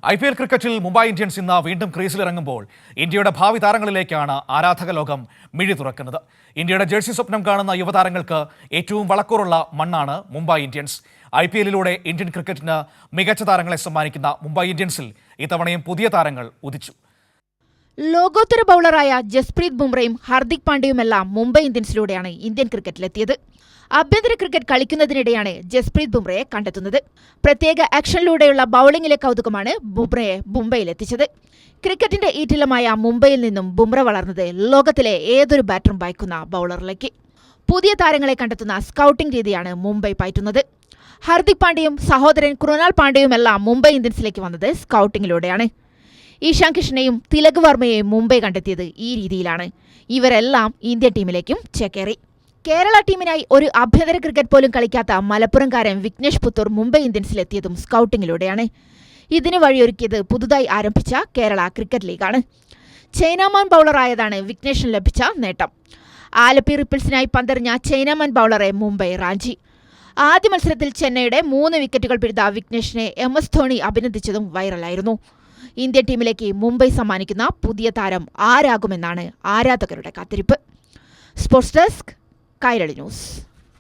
IPL ക്രിക്കറ്റിൽ Mumbai Indians ഇന്ന് വീണ്ടും ക്രീസിലിറങ്ങുമ്പോൾ ഇന്ത്യയുടെ ഭാവി താരങ്ങളിലേക്കാണ് ആരാധക ലോകം മിഴി തുറക്കുന്നത്. ഇന്ത്യയുടെ ജേഴ്സി സ്വപ്നം കാണുന്ന യുവതാരങ്ങൾക്ക് ഏറ്റവും വളക്കൂറുള്ള മണ്ണാണ് മുംബൈ ഇന്ത്യൻസ്. IPLിലൂടെ ഇന്ത്യൻ ക്രിക്കറ്റിന് മികച്ച താരങ്ങളെ സമ്മാനിക്കുന്ന മുംബൈ ഇന്ത്യൻസിൽ ഇത്തവണയും പുതിയ താരങ്ങൾ ഉദിച്ചു. ലോകോത്തര ബൗളറായ ജസ്പ്രീത് ബുംറയും ഹാർദിക് പാണ്ഡ്യയുമെല്ലാം മുംബൈ ഇന്ത്യൻസിലൂടെയാണ് ഇന്ത്യൻ ക്രിക്കറ്റിലെത്തിയത്. ആഭ്യന്തര ക്രിക്കറ്റ് കളിക്കുന്നതിനിടെയാണ് ജസ്പ്രീത് ബുംറയെ കണ്ടെത്തുന്നത്. പ്രത്യേക ആക്ഷനിലൂടെയുള്ള ബൌളിംഗിലെ കൗതുകമാണ് ബുംറയെ മുംബൈയിലെത്തിച്ചത്. ക്രിക്കറ്റിന്റെ ഈറ്റിലമായ മുംബൈയിൽ നിന്നും ബുംറ വളർന്നത് ലോകത്തിലെ ഏതൊരു ബാറ്ററും വായിക്കുന്ന ബൌളറിലേക്ക്. പുതിയ താരങ്ങളെ കണ്ടെത്തുന്ന സ്കൗട്ടിംഗ് രീതിയാണ് മുംബൈ പയറ്റുന്നത്. ഹാർദിക് പാണ്ഡ്യയും സഹോദരൻ കൃണാൽ പാണ്ഡ്യയുമെല്ലാം മുംബൈ ഇന്ത്യൻസിലേക്ക് വന്നത് സ്കൗട്ടിംഗിലൂടെയാണ്. ഈശാൻ കിഷനെയും തിലക് വർമ്മയെയും മുംബൈ കണ്ടെത്തിയത് ഈ രീതിയിലാണ്. ഇവരെല്ലാം ഇന്ത്യൻ ടീമിലേക്കും ചേക്കേറി. കേരള ടീമിനായി ഒരു ആഭ്യന്തര ക്രിക്കറ്റ് പോലും കളിക്കാത്ത മലപ്പുറംകാരൻ വിഘ്നേഷ് പുത്തൂർ മുംബൈ ഇന്ത്യൻസിലെത്തിയതും സ്കൗട്ടിംഗിലൂടെയാണ്. ഇതിന് വഴിയൊരുക്കിയത് പുതുതായി ആരംഭിച്ച കേരള ക്രിക്കറ്റ് ലീഗാണ്. ചൈനാമാൻ ബൗളറായതാണ് വിഘ്നേഷിന് ലഭിച്ച നേട്ടം. ആലപ്പി റിപ്പിൾസിനായി പന്തെറിഞ്ഞ ചൈനാമാൻ ബൗളറെ മുംബൈ റാഞ്ചി. ആദ്യ മത്സരത്തിൽ ചെന്നൈയുടെ 3 വിക്കറ്റുകൾ പിഴുത വിഘ്നേഷിനെ MS ധോണി അഭിനന്ദിച്ചതും വൈറലായിരുന്നു. ഇന്ത്യൻ ടീമിലേക്ക് മുംബൈ സമ്മാനിക്കുന്ന പുതിയ താരം ആരാകുമെന്നാണ് ആരാധകരുടെ കാത്തിരിപ്പ്. Sports desk, Kairali news.